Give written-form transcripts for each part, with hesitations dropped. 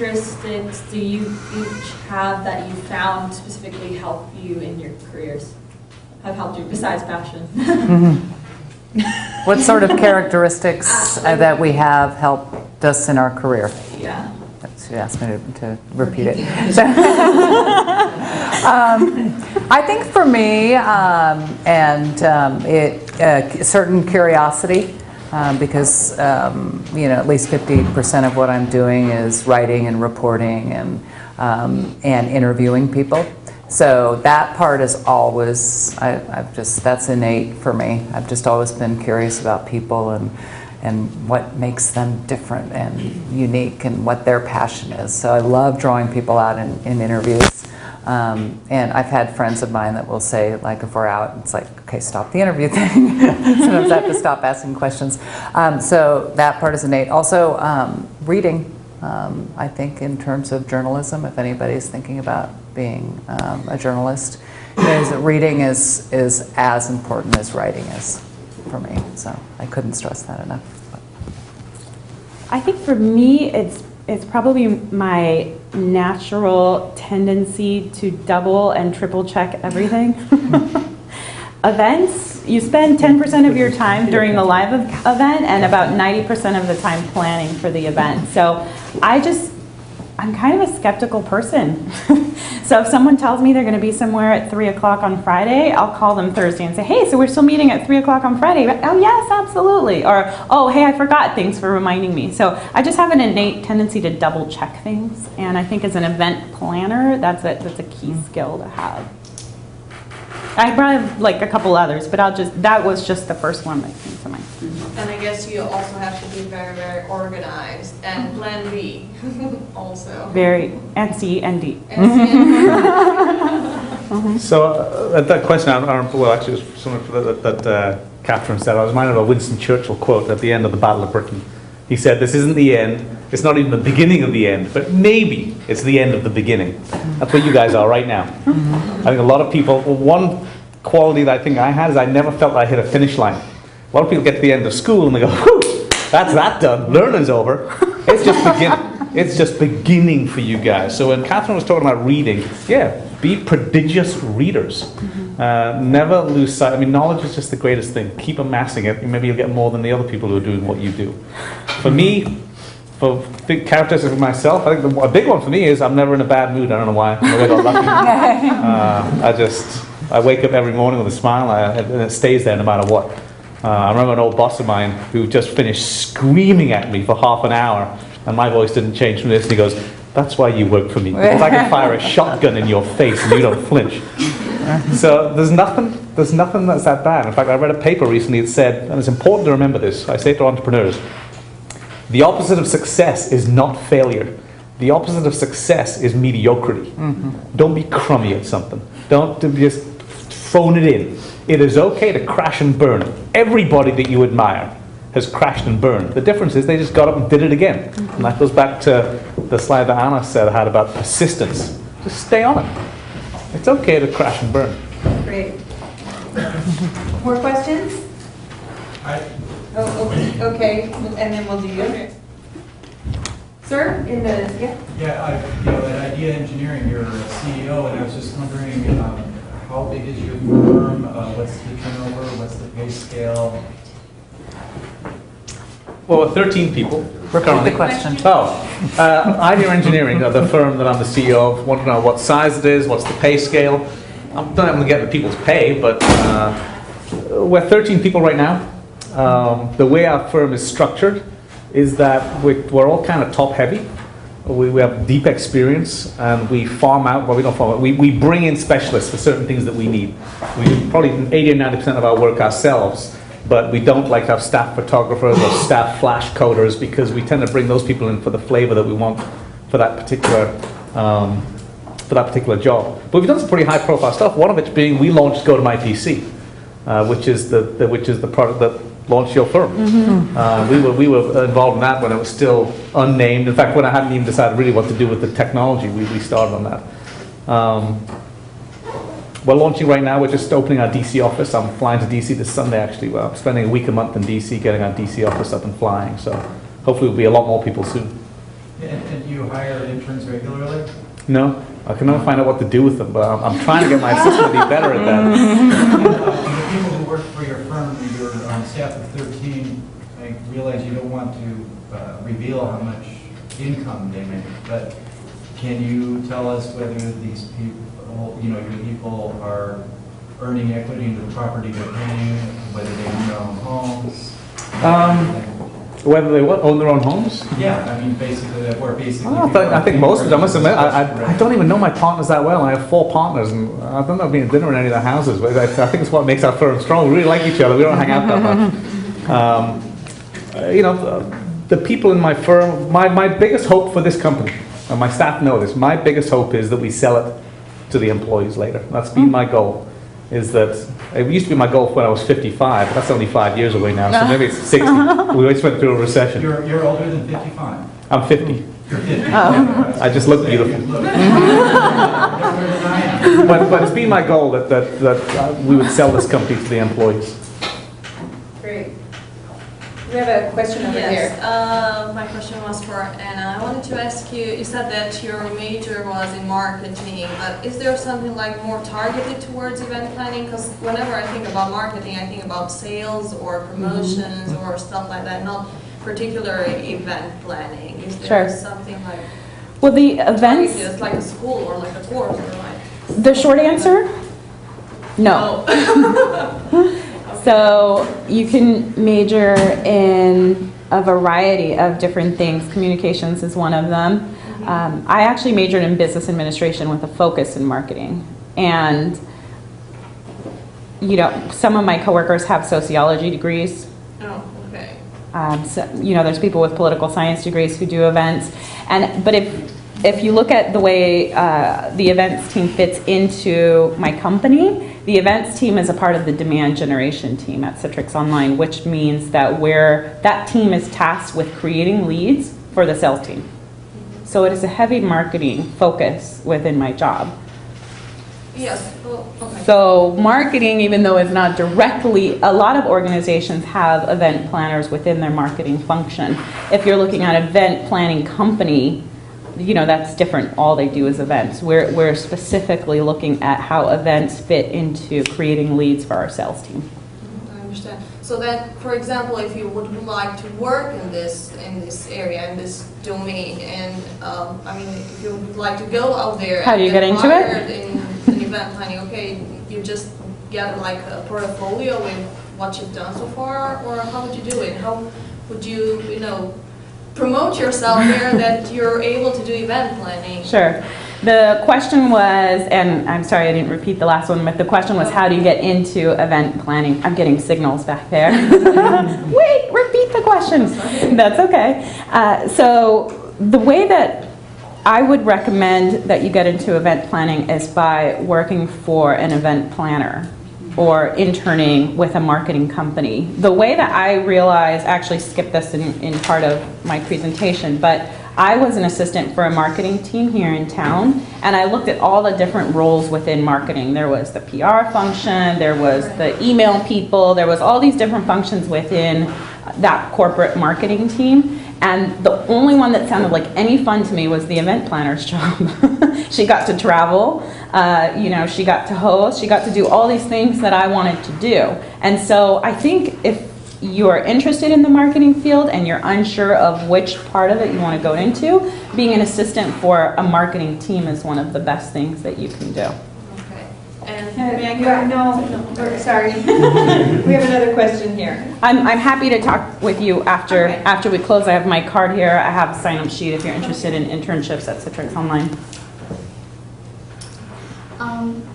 characteristics do you each have that you found specifically help you in your careers? Have helped you besides passion? What sort of characteristics that we have helped us in our career? Yeah. She asked me to repeat it. So, I think for me, certain curiosity, because at least 50% of what I'm doing is writing and reporting and interviewing people. So that part is always, that's innate for me. I've just always been curious about people and what makes them different and unique and what their passion is. So I love drawing people out in interviews. And I've had friends of mine that will say, like, if we're out, it's like, okay, stop the interview thing. Sometimes I have to stop asking questions. So that part is innate. Also, reading, I think, in terms of journalism, if anybody's thinking about being a journalist, reading is as important as writing is for me. So I couldn't stress that enough. I think for me, it's probably my natural tendency to double and triple check everything. Events, you spend 10% of your time during the live event and about 90% of the time planning for the event. So I'm kind of a skeptical person. So if someone tells me they're going to be somewhere at 3 o'clock on Friday, I'll call them Thursday and say, hey, so we're still meeting at 3 o'clock on Friday. Oh, yes, absolutely. Or, oh, hey, I forgot. Thanks for reminding me. So I just have an innate tendency to double check things. And I think as an event planner, that's a key skill to have. I probably have like a couple others, but that was just the first one that came to mind. And I guess you also have to be very, very organized and plan B also. Very, and C and D. So that question, well, actually, it was something that Catherine said. I was reminded of a Winston Churchill quote at the end of the Battle of Britain. He said, "This isn't the end. It's not even the beginning of the end, but maybe it's the end of the beginning." That's where you guys are right now. I think a lot of people, one quality that I think I had is I never felt I hit a finish line. A lot of people get to the end of school and they go, whew, that's that done. Learning's over. It's just beginning. It's just beginning for you guys. So when Catherine was talking about reading, yeah, be prodigious readers. Never lose sight. I mean, knowledge is just the greatest thing. Keep amassing it. Maybe you'll get more than the other people who are doing what you do. For me, for big characteristics of myself, I think a big one for me is I'm never in a bad mood. I don't know why. Maybe I got lucky. I wake up every morning with a smile, and it stays there no matter what. I remember an old boss of mine who just finished screaming at me for half an hour, and my voice didn't change from this, and he goes, "That's why you work for me, because I can fire a shotgun in your face and you don't flinch." So there's nothing that's that bad. In fact, I read a paper recently that said, and it's important to remember this, I say to entrepreneurs, the opposite of success is not failure. The opposite of success is mediocrity. Don't be crummy at something. Don't just phone it in. It is okay to crash and burn. Everybody that you admire has crashed and burned. The difference is they just got up and did it again. And that goes back to the slide that Anna had about persistence. Just stay on it. It's okay to crash and burn. Great. More questions? Oh, okay. And then we'll do you. Sir, in the, yeah. Yeah, at Idea Engineering, you're a CEO, and I was just wondering how big is your firm? What's the turnover? What's the pay scale? Well, we're 13 people. We're currently. Good question. Idea Engineering, the firm that I'm the CEO of, want to know what size it is, what's the pay scale. I'm not going to get the people's pay, but we're 13 people right now. The way our firm is structured is that we're all kind of top heavy. We have deep experience, and we farm out, well, we don't farm out, we bring in specialists for certain things that we need. We do probably 80 or 90% of our work ourselves, but we don't like to have staff photographers or staff flash coders, because we tend to bring those people in for the flavor that we want for that particular job. But we've done some pretty high profile stuff, one of which being we launched Go to My PC, which is the product that launched your firm. We were involved in that when it was still unnamed. In fact, when I hadn't even decided really what to do with the technology, we started on that. We're launching right now. We're just opening our DC office. I'm flying to DC this Sunday, actually. Well, I'm spending a week a month in DC, getting our DC office up and flying. So hopefully we'll be a lot more people soon. And you hire interns regularly? No, I can never find out what to do with them, but I'm trying to get my assistant to be better at that. The people who work for your firm, you're on staff of 13, I realize you don't want to reveal how much income they make, but can you tell us whether these people, your people are earning equity into the property they're paying, whether they own their own homes? Whether they own their own homes? Yeah, I mean, basically, I think most of them, I must admit, I don't even know my partners that well. I have 4 partners, and I don't know I've been to dinner in any of their houses, but I think it's what makes our firm strong. We really like each other. We don't hang out that much. The people in my firm, my biggest hope for this company, and my staff know this, my biggest hope is that we sell it to the employees later. That's been my goal. Is that it used to be my goal when I was 55, but that's only 5 years away now, so maybe it's 60. We always went through a recession. You're older than 55? I'm 50. You're 50. I just look beautiful. But it's been my goal that we would sell this company to the employees. Great. We have a question over here. Yes, my question was for Anna. I wanted to ask you, you said that your major was in marketing, but is there something like more targeted towards event planning? Because whenever I think about marketing, I think about sales or promotions or stuff like that, not particular event planning. Is there something like, Well, the events, it's like a school or like a course or like? the short answer, no. So you can major in a variety of different things. Communications is one of them. I actually majored in business administration with a focus in marketing. And, some of my coworkers have sociology degrees. Oh, okay. So, there's people with political science degrees who do events. But if you look at the way the events team fits into my company, the events team is a part of the demand generation team at Citrix Online, which means that that team is tasked with creating leads for the sales team. So it is a heavy marketing focus within my job. Yes. Well, okay. So marketing, even though it's not directly, a lot of organizations have event planners within their marketing function. If you're looking at an event planning company, that's different. All they do is events. We're specifically looking at how events fit into creating leads for our sales team. I understand. So that, for example, if you would like to work in this area, in this domain, and if you would like to go out there, how do you get into it? In an event planning, okay, you just get like a portfolio with what you've done so far, or how would you do it? How would you, promote yourself there that you're able to do event planning? Sure. The question was, and I'm sorry I didn't repeat the last one, but the question was, how do you get into event planning? I'm getting signals back there. Wait, repeat the question. That's okay. So the way that I would recommend that you get into event planning is by working for an event planner or interning with a marketing company. The way that I realized, actually skipped this in part of my presentation, but I was an assistant for a marketing team here in town, and I looked at all the different roles within marketing. There was the PR function, there was the email people, there was all these different functions within that corporate marketing team. And the only one that sounded like any fun to me was the event planner's job. She got to travel, she got to host, she got to do all these things that I wanted to do. And so I think if you're interested in the marketing field and you're unsure of which part of it you want to go into, being an assistant for a marketing team is one of the best things that you can do. And may I no, sorry. We have another question here. I'm happy to talk with you after we close. I have my card here. I have a sign-up sheet if you're interested in internships at Citrix Online.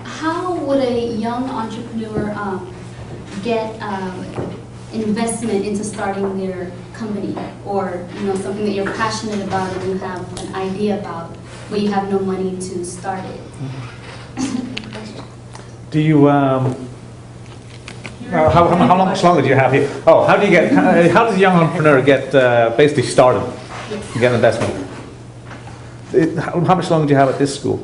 How would a young entrepreneur get investment into starting their company, or something that you're passionate about and you have an idea about, but you have no money to start it? Do you, how much longer do you have here? Oh, how does a young entrepreneur get basically started, get an investment? How much longer do you have at this school?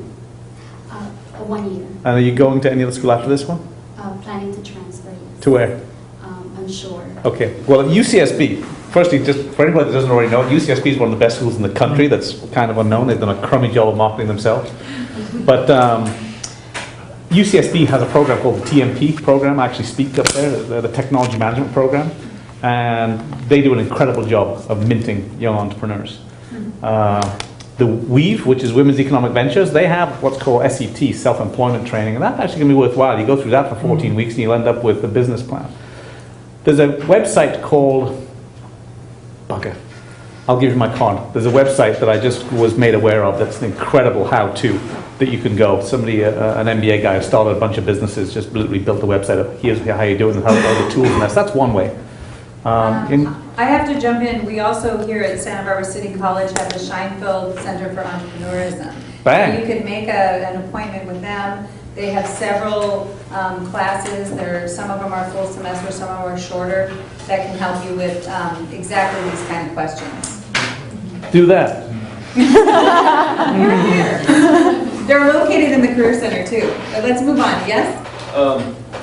1 year. And are you going to any other school after this one? Planning to transfer, yes. To where? Unsure. Okay, well at UCSB, firstly, just for anybody that doesn't already know, UCSB is one of the best schools in the country. That's kind of unknown. They've done a crummy job of marketing themselves. But UCSB has a program called the TMP program. I actually speak up there, the Technology Management Program. And they do an incredible job of minting young entrepreneurs. The WEAVE, which is Women's Economic Ventures, they have what's called SET, self-employment training, and that actually can be worthwhile. You go through that for 14 weeks and you'll end up with a business plan. There's a website called, bugger, I'll give you my card. There's a website that I just was made aware of that's an incredible how-to that you can go. Somebody, an MBA guy, started a bunch of businesses, just literally built a website of here's how you do it and how the tools and that's one way. I have to jump in. We also here at Santa Barbara City College have the Scheinfeld Center for Entrepreneurism. Bang. So you could make an appointment with them. They have several classes. Some of them are full semester, some of them are shorter, that can help you with exactly these kind of questions. Do that. Here. They're located in the Career Center too. But let's move on. Yes?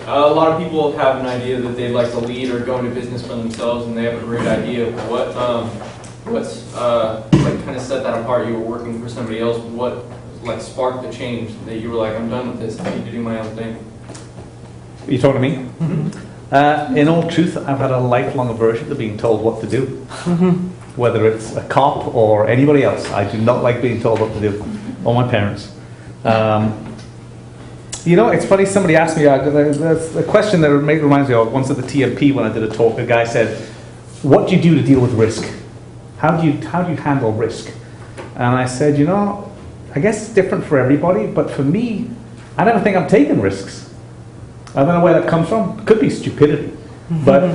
A lot of people have an idea that they'd like to lead or go into business for themselves, and they have a great idea. What's like kind of set that apart? You were working for somebody else. What like sparked the change that you were like, I'm done with this. I need to do my own thing. Are you talking to me? In all truth, I've had a lifelong aversion to being told what to do. Whether it's a cop or anybody else, I do not like being told what to do. Or my parents. You know, it's funny, somebody asked me, there's a question that reminds me of once at the TMP when I did a talk, a guy said, what do you do to deal with risk? How do you handle risk? And I said, you know, I guess it's different for everybody, but for me, I never think I'm taking risks. I don't know where that comes from. It could be stupidity. But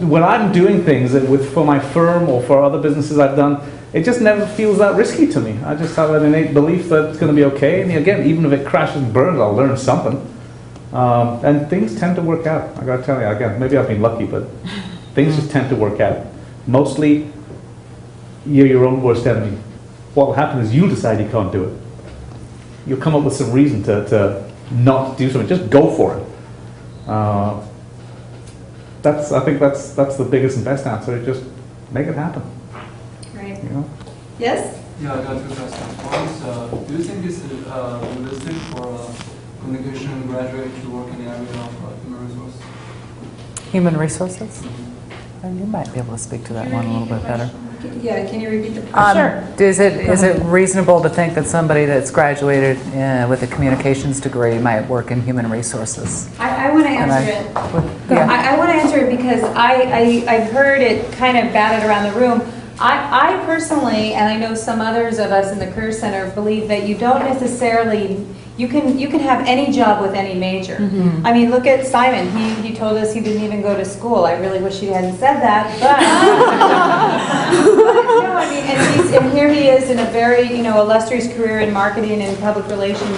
when I'm doing things for my firm or for other businesses I've done, it just never feels that risky to me. I just have an innate belief that it's going to be okay. And again, even if it crashes and burns, I'll learn something. And things tend to work out. I got to tell you, again, maybe I've been lucky, but things just tend to work out. Mostly, you're your own worst enemy. What will happen is you'll decide you can't do it. You'll come up with some reason to not do something. Just go for it. I think that's the biggest and best answer. Just make it happen. Right. You know? Yes? Yeah, I got two questions. One is, do you think it's realistic for a communication graduate to work in the area of human resources? Human resources? And you might be able to speak to that one a little bit better. Yeah, can you repeat the question? Sure. Is it reasonable to think that somebody that's graduated with a communications degree might work in human resources? I want to answer it. Yeah. I want to answer it because I've heard it kind of batted around the room. I personally, and I know some others of us in the Career Center, believe that you don't necessarily, you can have any job with any major. I mean, look at Simon. He told us he didn't even go to school. I really wish he hadn't said that, but no, I mean, and here he is in a very illustrious career in marketing and public relations.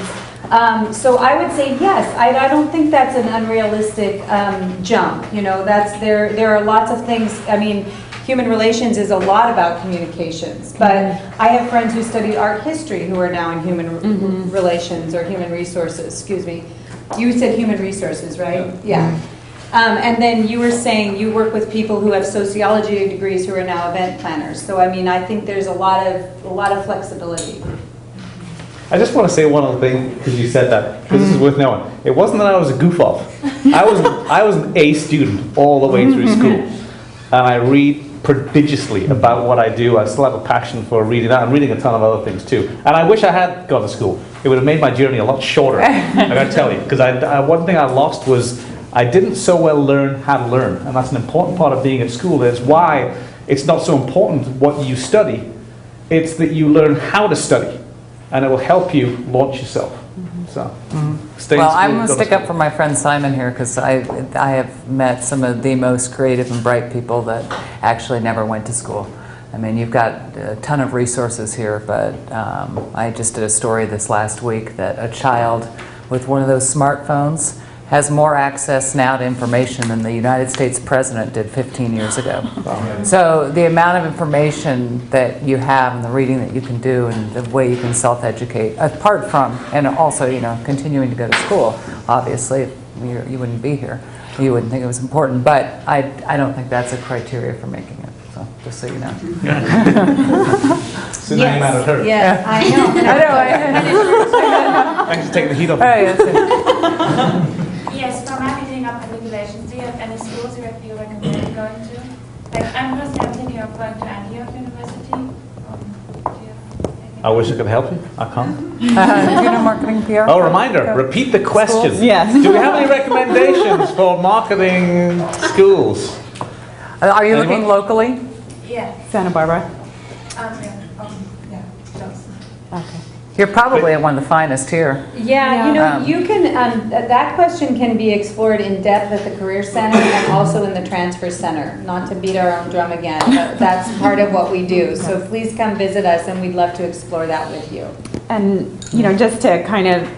So I would say yes. I don't think that's an unrealistic jump. There are lots of things. I mean, human relations is a lot about communications, but I have friends who studied art history who are now in human relations or human resources. Excuse me. You said human resources, right? Yeah. And then you were saying you work with people who have sociology degrees who are now event planners. So I mean, I think there's a lot of flexibility. I just want to say one other thing, because you said that, because this is worth knowing. It wasn't that I was a goof off. I was an A student all the way through school. And I read prodigiously about what I do. I still have a passion for reading that. I'm reading a ton of other things too. And I wish I had gone to school. It would have made my journey a lot shorter, I got to tell you. Because one thing I lost was I didn't so well learn how to learn. And that's an important part of being at school. That's why it's not so important what you study. It's that you learn how to study. And it will help you launch yourself. So, stay well, in school, I'm going to stick school. up for my friend Simon here because I have met some of the most creative and bright people that actually never went to school. I mean, you've got a ton of resources here, but I just did a story this last week that a child with one of those smartphones has more access now to information than the United States president did 15 years ago. So the amount of information that you have and the reading that you can do and the way you can self-educate, apart from, and also, continuing to go to school, obviously, you wouldn't be here. You wouldn't think it was important, but I don't think that's a criteria for making it. So, just so you know. So now you're mad at her. Yes, I know. Thanks for taking the heat off. Oh, yes. Yes, for marketing or public relations, do you have any schools you recommend going to? Like, I'm personally thinking of going to Antioch University. Do you have any- I wish I could help you. I can't. Do you know marketing PR? Oh, reminder, repeat the question. Schools? Yes. Do we have any recommendations for marketing schools? Are you Anyone? looking locally? Yeah. Santa Barbara. Yeah. Okay. You're probably at one of the finest here. Yeah, you know, Um, you can, that question can be explored in depth at the Career Center and also in the Transfer Center. Not to beat our own drum again, but that's part of what we do. So please come visit us and we'd love to explore that with you. And, you know, just to kind of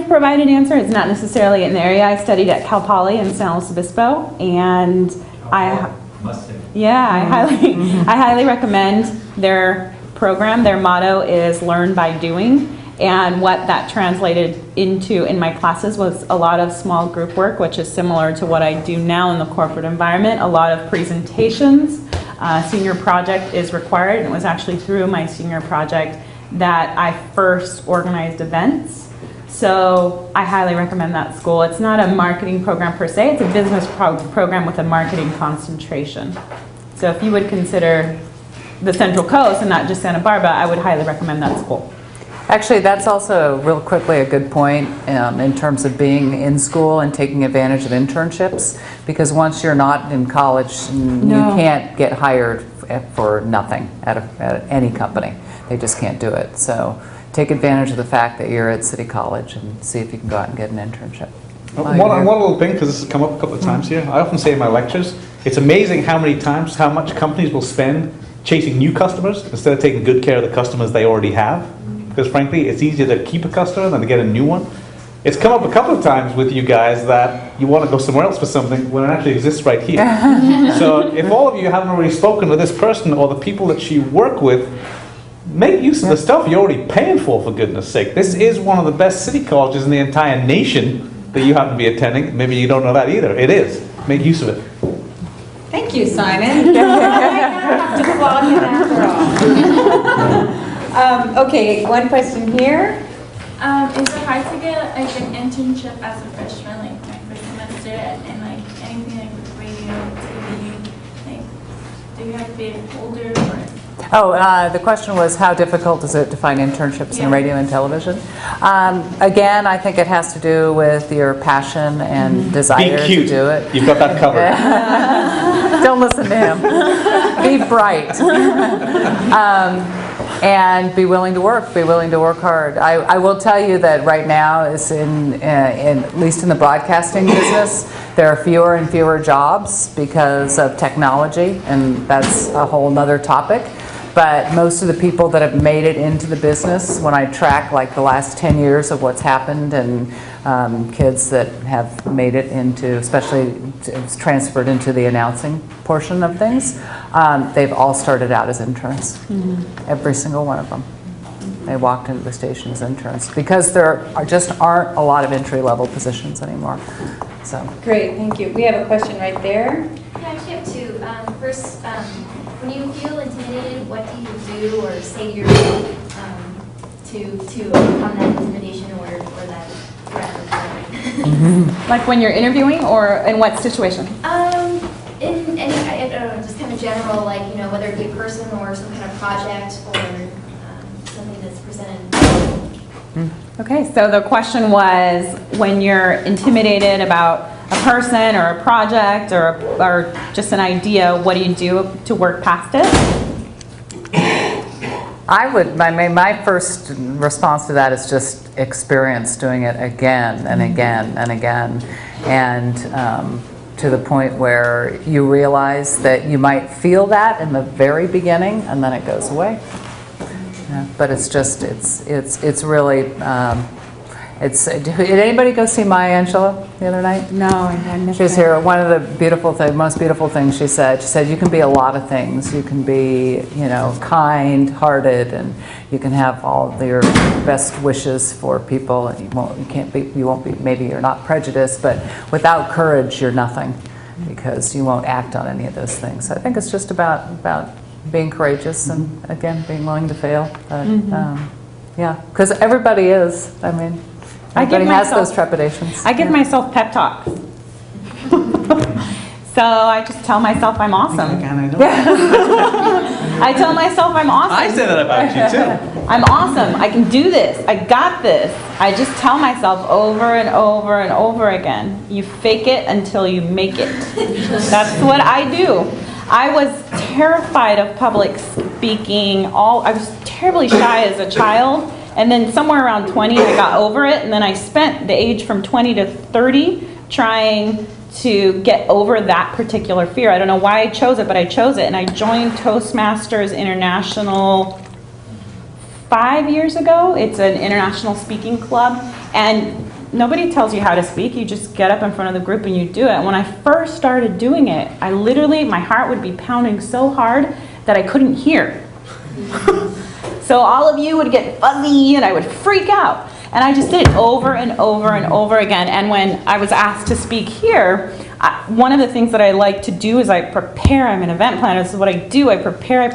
provide an answer, it's not necessarily an area. I studied at Cal Poly in San Luis Obispo, and Must say. I highly recommend their program. Their motto is learn by doing, and what that translated into in my classes was a lot of small group work, which is similar to what I do now in the corporate environment. A lot of presentations. Senior project is required, and it was actually through my senior project that I first organized events. So I highly recommend that school. It's not a marketing program per se, it's a business program with a marketing concentration. So if you would consider the Central Coast and not just Santa Barbara, I would highly recommend that school. Actually, that's also real quickly a good point in terms of being in school and taking advantage of internships, because once you're not in college, you can't get hired for nothing at any company. They just can't do it. So take advantage of the fact that you're at City College and see if you can go out and get an internship. One little thing, because this has come up a couple of times here. I often say in my lectures, it's amazing how much companies will spend chasing new customers instead of taking good care of the customers they already have. Because frankly, it's easier to keep a customer than to get a new one. It's come up a couple of times with you guys that you want to go somewhere else for something when it actually exists right here. So if all of you haven't already spoken to this person or the people that you work with, make use of the stuff you're already paying for goodness sake. This is one of the best city colleges in the entire nation that you happen to be attending. Maybe you don't know that either. It is. Make use of it. Thank you, Simon. Just logging after all. Okay, one question here. Is it hard to get like an internship as a freshman, like my first semester, and like anything like with radio, TV, like do you have to be older or? Oh, the question was how difficult is it to find internships in radio and television? Again, I think it has to do with your passion and desire Be cute. to do it. You've got that covered. Don't listen to him. Be bright. And be willing to work. Be willing to work hard. I will tell you that right now, is at least in the broadcasting business, there are fewer and fewer jobs because of technology, and that's a whole nother topic. But most of the people that have made it into the business, when I track like the last 10 years of what's happened, and kids that have made it into, especially transferred into the announcing portion of things, they've all started out as interns. Every single one of them. They walked into the station as interns because there aren't a lot of entry-level positions anymore. So. Great, thank you. We have a question right there. Yeah, I actually have two. First, when you feel intimidated, what do you do or say to yourself to overcome that intimidation or that threat or whatever? Like when you're interviewing, or in what situation? In any, I don't know, just kind of general, like, you know, whether it be a person or some kind of project or something that's presented. Okay, so the question was, when you're intimidated about a person or a project or just an idea, what do you do to work past it? My first response to that is just experience doing it again and again and again, and to the point where you realize that you might feel that in the very beginning and then it goes away. Yeah, but it's just, it's really, did anybody go see Maya Angelou the other night? No, I missed She was here. One of the most beautiful things she said, you can be a lot of things. You can be, kind-hearted, and you can have all your best wishes for people, and maybe you're not prejudiced, but without courage, you're nothing. because you won't act on any of those things. So I think it's just about being courageous and, again, being willing to fail. But, yeah, because everybody is. I mean, everybody has those trepidations. I give myself pep talks. So I just tell myself I'm awesome. I tell myself I'm awesome. I say that about you too. I'm awesome. I can do this. I got this. I just tell myself over and over and over again. You fake it until you make it. That's what I do. I was terrified of public speaking. I was terribly shy as a child. And then somewhere around 20, I got over it. And then I spent the age from 20 to 30 trying to get over that particular fear. I don't know why I chose it, but I chose it. And I joined Toastmasters International 5 years ago. It's an international speaking club. And nobody tells you how to speak. You just get up in front of the group and you do it. And when I first started doing it, I literally, my heart would be pounding so hard that I couldn't hear. So all of you would get fuzzy and I would freak out. And I just did it over and over and over again. And when I was asked to speak here, one of the things that I like to do is I prepare. I'm an event planner. This is what I do. I prepare.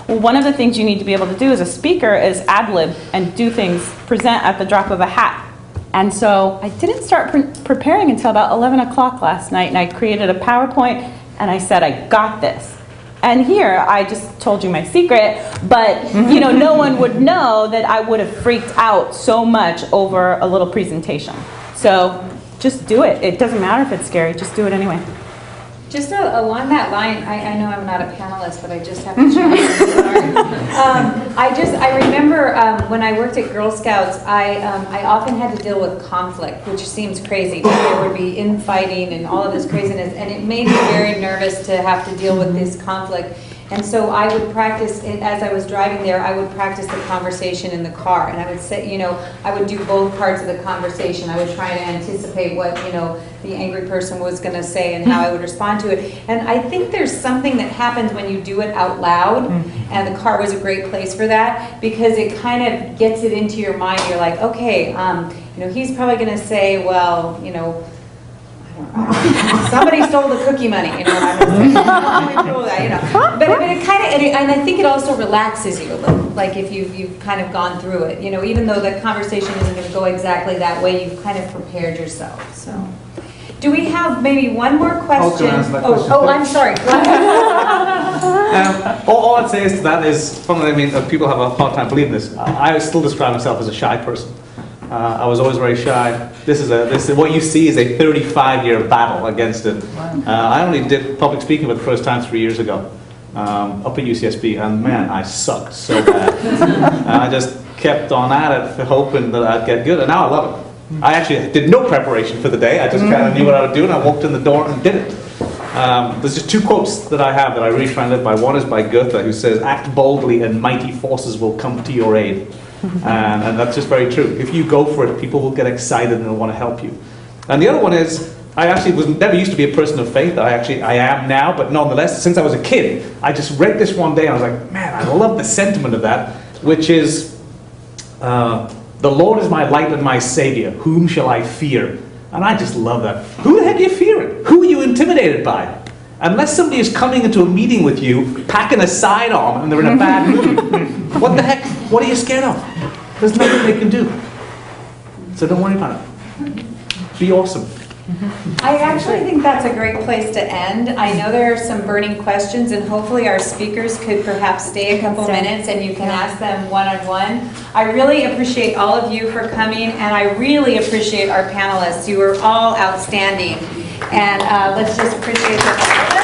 Well, one of the things you need to be able to do as a speaker is ad-lib and do things, present at the drop of a hat. And so I didn't start preparing until about 11 o'clock last night. And I created a PowerPoint and I said, I got this. And here, I just told you my secret, but no one would know that I would have freaked out so much over a little presentation. So just do it. It doesn't matter if it's scary, just do it anyway. Just along that line, I know I'm not a panelist, but I just have to chime in. Sorry. I remember when I worked at Girl Scouts, I often had to deal with conflict, which seems crazy, but there would be infighting and all of this craziness, and it made me very nervous to have to deal with this conflict. And so I would practice, as I was driving there, I would practice the conversation in the car. And I would say, I would do both parts of the conversation. I would try to anticipate what, the angry person was going to say and how I would respond to it. And I think there's something that happens when you do it out loud. And the car was a great place for that because it kind of gets it into your mind. You're like, okay, he's probably going to say, well, somebody stole the cookie money, But it kind of, and I think it also relaxes you a little, like if you've kind of gone through it, even though the conversation isn't going to go exactly that way, you've kind of prepared yourself. So, do we have maybe one more question? Oh, I'm sorry. All I'd say is to that is, people have a hard time believing this. I still describe myself as a shy person. I was always very shy. This is what you see is a 35-year battle against it. I only did public speaking for the first time 3 years ago, up at UCSB, and man, I sucked so bad. I just kept on at it, hoping that I'd get good, and now I love it. I actually did no preparation for the day. I just kind of knew what I would do, and I walked in the door and did it. There's just two quotes that I have that I really try and live by. One is by Goethe, who says, "Act boldly and mighty forces will come to your aid." And that's just very true. If you go for it, people will get excited and they'll want to help you. And the other one is, I actually never used to be a person of faith. I am now, but nonetheless, since I was a kid, I just read this one day and I was like, man, I love the sentiment of that, which is, the Lord is my light and my savior. Whom shall I fear? And I just love that. Who the heck are you fearing? Who are you intimidated by? Unless somebody is coming into a meeting with you, packing a sidearm, and they're in a bad mood, what the heck? What are you scared of? There's nothing they can do. So don't worry about it. Be awesome. I actually think that's a great place to end. I know there are some burning questions, and hopefully our speakers could perhaps stay a couple minutes and you can ask them one-on-one. I really appreciate all of you for coming, and I really appreciate our panelists. You were all outstanding. And let's just appreciate them.